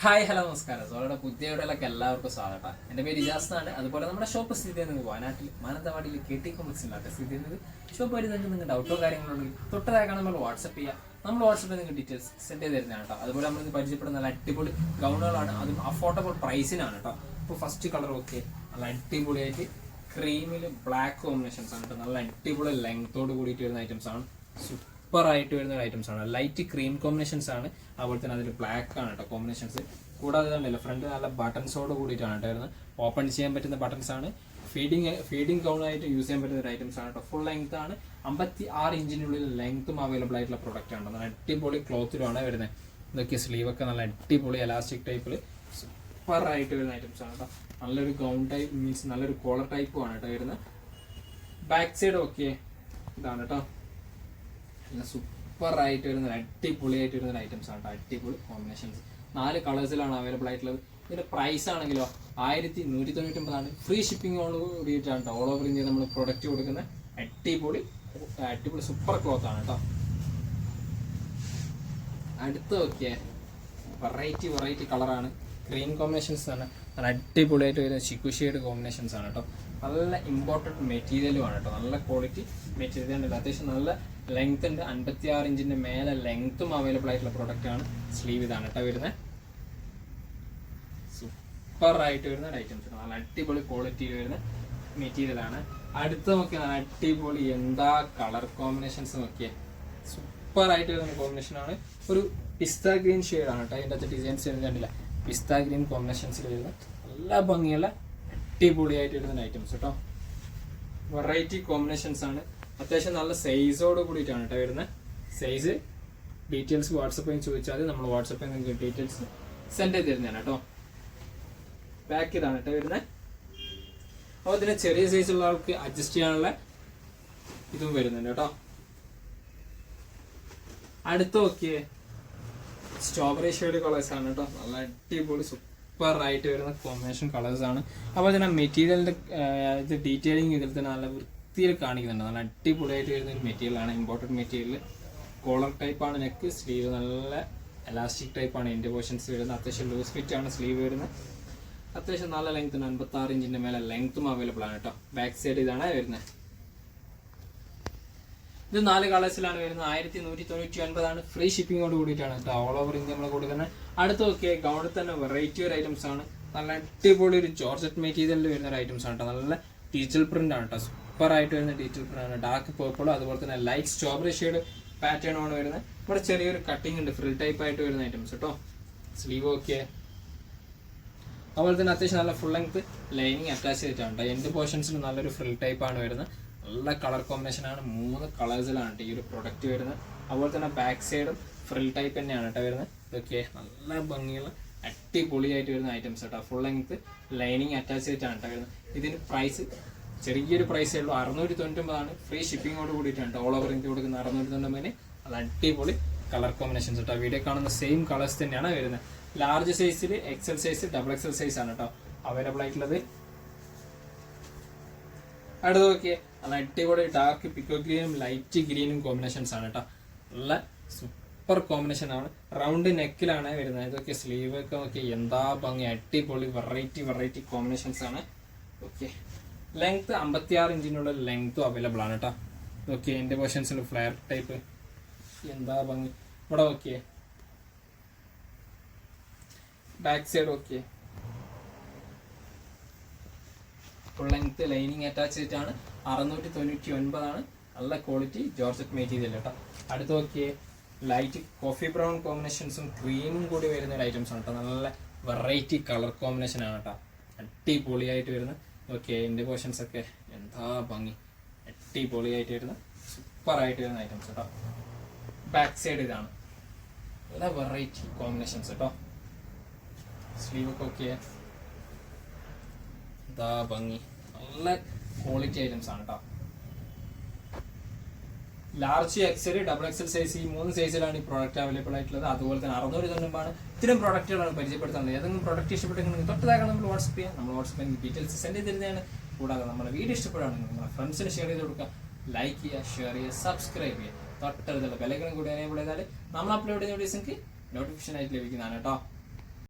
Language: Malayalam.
ഹായ് ഹലോ നമസ്കാരം. സോളയുടെ പുതിയ വീഡിയോയിലേക്ക് എല്ലാവർക്കും സ്വാഗതം. എൻ്റെ പേര് ഇജാസ് ആണ്. അതുപോലെ നമ്മുടെ ഷോപ്പ് സ്ഥിതി ചെയ്യുന്നത് വയനാട്ടിൽ മാനന്തവാടിയിൽ KT കോംപ്ലക്സിലാണ് സ്ഥിതി ചെയ്യുന്നത്. ഷോപ്പ് വഴി നിങ്ങൾക്ക് ഡൗട്ടോ കാര്യങ്ങളുണ്ടെങ്കിൽ തൊട്ടതായി നമ്മൾ വാട്സപ്പ് ചെയ്യുക. നമ്മൾ വാട്സപ്പിൽ നിങ്ങൾക്ക് ഡീറ്റെയിൽസ് സെൻഡ് ചെയ്ത് തരുന്നതാണ് കേട്ടോ. അതുപോലെ നമ്മൾ പരിചയപ്പെടുന്ന നല്ല അടിപൊളി ഗൗണുകളാണ്, അതും അഫോർഡബിൾ പ്രൈസിനാണ് കേട്ടോ. ഇപ്പോൾ ഫസ്റ്റ് കളർ ഓക്കെ, നല്ല അടിപൊളിയായിട്ട് ക്രീമിൽ ബ്ലാക്ക് കോമ്പിനേഷൻസ് ആണ് കേട്ടോ. നല്ല അടിപൊളി ലെങ്ത്തോട് കൂടിയിട്ട് വരുന്ന ഐറ്റംസ് ആണ്. സൂപ്പർ ആയിട്ട് വരുന്ന ഐറ്റംസ് ആണ്. ലൈറ്റ് ക്രീം കോമ്പിനേഷൻസ് ആണ്, അതുപോലെ തന്നെ അതിൽ ബ്ലാക്ക് ആണ് കേട്ടോ കോമ്പിനേഷൻസ്. കൂടാതെ തന്നെ ഫ്രണ്ട് നല്ല ബട്ടൺസോട് കൂടിയിട്ടാണ് കേട്ടോ വരുന്നത്. ഓപ്പൺ ചെയ്യാൻ പറ്റുന്ന ബട്ടൺസ് ആണ്. ഫീഡിങ് ഗൗൺ ആയിട്ട് യൂസ് ചെയ്യാൻ പറ്റുന്ന ഒരു ഐറ്റംസ് ആണ് കേട്ടോ. ഫുൾ ലെങ്ത് ആണ്, 56 ഇഞ്ചിനുള്ളിൽ ലെങ്ത്തും അവൈലബിൾ ആയിട്ടുള്ള പ്രൊഡക്റ്റ് ആണ്. നല്ല അടിപൊളി ക്ലോത്തിലാണ് വരുന്നത്. ഇതൊക്കെ സ്ലീവ് ഒക്കെ നല്ല അടിപൊളി എലാസ്റ്റിക് ടൈപ്പിൽ സൂപ്പർ ആയിട്ട് വരുന്ന ഐറ്റംസ് ആണ് കേട്ടോ. നല്ലൊരു ഗൗൺ ടൈപ്പ് മീൻസ് നല്ലൊരു കോളർ ടൈപ്പും ആണ് കേട്ടോ വരുന്നത്. ബാക്ക് സൈഡ് ഓക്കെ ഇതാണ് കേട്ടോ. നല്ല സൂപ്പർ ആയിട്ട് വരുന്ന അടിപൊളിയായിട്ട് വരുന്ന ഐറ്റംസ് ആണ് കേട്ടോ. അടിപൊളി കോമ്പിനേഷൻസ് 4 കളേഴ്സിലാണ് അവൈലബിൾ ആയിട്ടുള്ളത്. ഇതിന്റെ പ്രൈസ് ആണെങ്കിലോ 1199 ഫ്രീ ഷിപ്പിംഗോട് കൂടിയിട്ടാണ് കേട്ടോ. ഓൾ ഓവർ ഇന്ത്യ നമ്മൾ പ്രൊഡക്റ്റ് കൊടുക്കുന്ന അടിപൊളി സൂപ്പർ ക്ലോത്ത് ആണ് കേട്ടോ. അടുത്ത നോക്കിയേ വെറൈറ്റി കളറാണ്. ക്രീം കോമ്പിനേഷൻസ് തന്നെ നല്ല അടിപൊളിയായിട്ട് വരുന്ന ചിക്കു ഷെയ്ഡ് കോമ്പിനേഷൻസ് ആണ് കേട്ടോ. നല്ല ഇമ്പോർട്ടൻറ്റ് മെറ്റീരിയലും ആണ് കേട്ടോ. നല്ല ക്വാളിറ്റി മെറ്റീരിയൽ ഉണ്ട്. അത്യാവശ്യം നല്ല ലെങ്ത് ഉണ്ട്. 56 ഇഞ്ചിന്റെ മേലെ ലെങ്ത്തും അവൈലബിൾ ആയിട്ടുള്ള പ്രൊഡക്റ്റ് ആണ്. സ്ലീവ് ഇതാണ് കേട്ടോ വരുന്നത്. സൂപ്പർ ആയിട്ട് വരുന്ന ഐറ്റംസ് നല്ല അടിപൊളി ക്വാളിറ്റിയിൽ വരുന്ന മെറ്റീരിയൽ ആണ്. അടുത്ത നോക്കിയാൽ നല്ല അടിപൊളി എന്താ കളർ കോമ്പിനേഷൻസ് നോക്കിയേ. സൂപ്പർ ആയിട്ട് വരുന്ന കോമ്പിനേഷൻ ആണ്. ഒരു പിസ്ത ഗ്രീൻ ഷെയ്ഡ് ആണ് കേട്ടോ. അതിൻ്റെ അകത്ത് ഡിസൈൻസ് കണ്ടില്ല, പിസ്ത ഗ്രീൻ കോമ്പിനേഷൻസിൽ വരുന്ന നല്ല ഭംഗിയുള്ള അടിപൊളിയായിട്ട് വരുന്ന ഐറ്റംസ് കേട്ടോ. വെറൈറ്റി കോമ്പിനേഷൻസ് ആണ്. അത്യാവശ്യം നല്ല സൈസോട് കൂടിയിട്ടാണ് കേട്ടോ വരുന്നത്. സൈസ് ഡീറ്റെയിൽസ് വാട്സപ്പിൽ ചോദിച്ചാൽ നമ്മൾ വാട്സപ്പിൽ നിങ്ങൾക്ക് ഡീറ്റെയിൽസ് സെൻഡ് ചെയ്ത് തരുന്നതാണ് കേട്ടോ. ബാക്ക് ഇതാണ് കേട്ടോ വരുന്നത്. അപ്പോൾ ഇതിന് ചെറിയ സൈസുള്ള ആൾക്ക് അഡ്ജസ്റ്റ് ചെയ്യാനുള്ള ഇതും വരുന്നുണ്ട് കേട്ടോ. അടുത്ത നോക്കിയേ സ്ട്രോബെറി ഷെയ്ഡ് കളേഴ്സ് ആണ് കേട്ടോ. നല്ല അടിപൊളി സൂപ്പർ ആയിട്ട് വരുന്ന കോമ്പിനേഷൻ കളേഴ്സ് ആണ്. അപ്പോൾ തന്നെ മെറ്റീരിയലിന്റെ ഇത് ഡീറ്റെയിലിംഗ് ഇതിൽ തന്നെ നല്ല വൃത്തിയിൽ കാണിക്കുന്നുണ്ട്. നല്ല അടിപൊളിയായിട്ട് വരുന്ന ഒരു മെറ്റീരിയലാണ്. ഇമ്പോർട്ടൻറ്റ് മെറ്റീരിയൽ കോളർ ടൈപ്പാണ്. നെക്ക് സ്ലീവ് നല്ല എലാസ്റ്റിക് ടൈപ്പാണ്. എൻ്റെ പോർഷൻസ് വരുന്നത്. അത്യാവശ്യം ലൂസ് ഫിറ്റ് ആണ് സ്ലീവ് വരുന്നത്. അത്യാവശ്യം നല്ല ലെങ്ത് ഉണ്ട്. 56 ഇഞ്ചിന്റെ മേലെ ലെങ്ത്തും അവൈലബിൾ ആണ് കേട്ടോ. ബാക്ക് സൈഡ് ഇതാണ് വരുന്നത്. ഇത് 4 കളേഴ്സിലാണ് വരുന്നത്. 1199 ആണ്. ഫ്രീ ഷിപ്പിങ്ങോട് കൂടിയിട്ടാണ് കേട്ടോ. ഓൾ ഓവർ ഇന്ത്യ നമ്മൾ കൊടുക്കുന്നത്. അടുത്ത നോക്കിയ ഗൗണിൽ തന്നെ വെറൈറ്റി ഒരു ഐറ്റംസ് ആണ്. നല്ല അടിപൊളി ഒരു ജോർജറ്റ് മെറ്റീരിയലിൽ വരുന്ന ഒരു ഐറ്റംസ് ആണ് കേട്ടോ. നല്ല ഡിജിറ്റൽ പ്രിന്റ് ആണ് കേട്ടോ. സൂപ്പർ ആയിട്ട് വരുന്ന ഡിജിറ്റൽ പ്രിന്റ് ആണ്. ഡാർക്ക് പേർപ്പിളും അതുപോലെ തന്നെ ലൈറ്റ് സ്ട്രോബെറി ഷെയ്ഡ് പാറ്റേൺ ആണ് വരുന്നത്. ഇവിടെ ചെറിയൊരു കട്ടിങ് ഉണ്ട്. ഫ്രിൽ ടൈപ്പ് ആയിട്ട് വരുന്ന ഐറ്റംസ് കേട്ടോ. Sleeve okay. അതുപോലെ തന്നെ അത്യാവശ്യം നല്ല ഫുൾ ലെങ്ത് ലൈനിങ് അറ്റാച്ച് ചെയ്തിട്ടുണ്ട്. എൻഡ് പോർഷൻസിൽ നല്ലൊരു ഫ്രിൽ ടൈപ്പ് ആണ് വരുന്നത്. നല്ല കളർ കോമ്പിനേഷൻ ആണ്. 3 കളേഴ്സിലാണ് ഈ ഒരു പ്രൊഡക്റ്റ് വരുന്നത്. അതുപോലെ തന്നെ ബാക്ക് സൈഡും ഫ്രിൽ ടൈപ്പ് തന്നെയാണ് കേട്ടോ വരുന്നത്. ഇതൊക്കെ നല്ല ഭംഗിയുള്ള അടിപൊളിയായിട്ട് വരുന്ന ഐറ്റംസ് കേട്ടോ. ഫുൾ ലെങ്ത് ലൈനിങ് അറ്റാച്ച് ചെയ്തിട്ടാണ് കേട്ടോ വരുന്നത്. ഇതിന് പ്രൈസ് ചെറിയൊരു പ്രൈസേ ഉള്ളൂ. 699 ആണ്. ഫ്രീ ഷിപ്പിങ്ങോട് കൂടിയിട്ടാണ് ഓൾ ഓവർ ഇന്ത്യ കൊടുക്കുന്ന 699. നല്ല അടിപൊളി കളർ കോമ്പിനേഷൻസ് കേട്ടോ. വീഡിയോ കാണുന്ന സെയിം കളേഴ്സ് തന്നെയാണ് വരുന്നത്. ലാർജ് സൈസിൽ XL സൈസ് XXL സൈസ് ആണ് കേട്ടോ അവൈലബിൾ ആയിട്ടുള്ളത്. അടുത്ത നോക്കിയേ നല്ല അടിപൊളി ഡാർക്ക് പിക്കോ ഗ്രീനും ലൈറ്റ് ഗ്രീനും കോമ്പിനേഷൻസ് ആണ് കേട്ടോ. നല്ല സൂപ്പർ കോമ്പിനേഷൻ ആണ്. റൗണ്ട് നെക്കിലാണ് വരുന്നത്. ഇതൊക്കെ സ്ലീവ് ഒക്കെ നോക്കി എന്താ ഭംഗി. അടിപൊളി വെറൈറ്റി കോമ്പിനേഷൻസ് ആണ്. ഓക്കെ ലെങ്ത് 56 ഇഞ്ചിനുള്ള ലെങ്ത്തും അവൈലബിൾ ആണ് കേട്ടോ. ഓക്കെ എൻ്റെ പോർഷൻസിൽ ഫ്ലെയർ ടൈപ്പ് എന്താ ഭംഗി. ഇവിടെ നോക്കിയേ back side okay full length lining attach ചെയ്തിട്ടാണ്. 699 ആണ്. നല്ല ക്വാളിറ്റി ജോർജറ്റ് മെറ്റീരിയൽ കേട്ടോ. അടുത്ത് നോക്കിയേ ലൈറ്റ് കോഫി ബ്രൗൺ കോമ്പിനേഷൻസും ക്രീമും കൂടി വരുന്ന ഒരു ഐറ്റംസ് ആണ് കേട്ടോ. നല്ല വെറൈറ്റി കളർ കോമ്പിനേഷൻ ആണ് കേട്ടോ. അടിപൊളിയായിട്ട് വരുന്ന ഓക്കെ എൻ്റെ പോർഷൻസ് ഒക്കെ എന്താ ഭംഗി. അടിപൊളിയായിട്ട് വരുന്ന സൂപ്പർ ആയിട്ട് വരുന്ന ഐറ്റംസ് കേട്ടോ. ബാക്ക് സൈഡ് ഇതാണ്. നല്ല വെറൈറ്റി കോമ്പിനേഷൻസ് കേട്ടോ. സ്ലീവ് ഒക്കെ ഓക്കെ എന്താ ഭംഗി. നല്ല ക്വാളിറ്റി ഐറ്റംസ് ആണ് കേട്ടോ. ലാർജ് XL XXL സൈസ് ഈ 3 സൈസിലാണ് ഈ പ്രോഡക്റ്റ് അവൈലബിൾ ആയിട്ടുള്ളത്. അതുപോലെ തന്നെ 699 ഇത്തരം പ്രോഡക്റ്റുകളാണ് പരിചയപ്പെടുത്തുന്നത്. ഏതെങ്കിലും പ്രോഡക്റ്റ് ഇഷ്ടപ്പെട്ടെങ്കിൽ തൊട്ടതാക്കാൻ നമ്മൾ വാട്സപ്പ് ചെയ്യാം. നമ്മൾ വാട്സപ്പിൽ ഡീറ്റെയിൽസ് സെൻഡ് ചെയ്ത് തരുന്നതാണ്. കൂടാതെ നമ്മുടെ വീഡിയോ ഇഷ്ടപ്പെടുകയാണെങ്കിൽ നമ്മുടെ ഫ്രണ്ട്സിന് ഷെയർ ചെയ്ത് കൊടുക്കുക. ലൈക്ക് ചെയ്യുക, ഷെയർ ചെയ്യുക, സബ്സ്ക്രൈബ് ചെയ്യുക. തൊട്ടടുത്തുള്ള ബെല്ലൈക്കൺ കൂടി എനേബിൾ ചെയ്താൽ നമ്മൾ അപ്ലോഡ് ചെയ്യുന്ന വീഡിയോസ് നിങ്ങൾക്ക് നോട്ടിഫിക്കേഷൻ ആയിട്ട് ലഭിക്കുന്നതാണ് കേട്ടോ.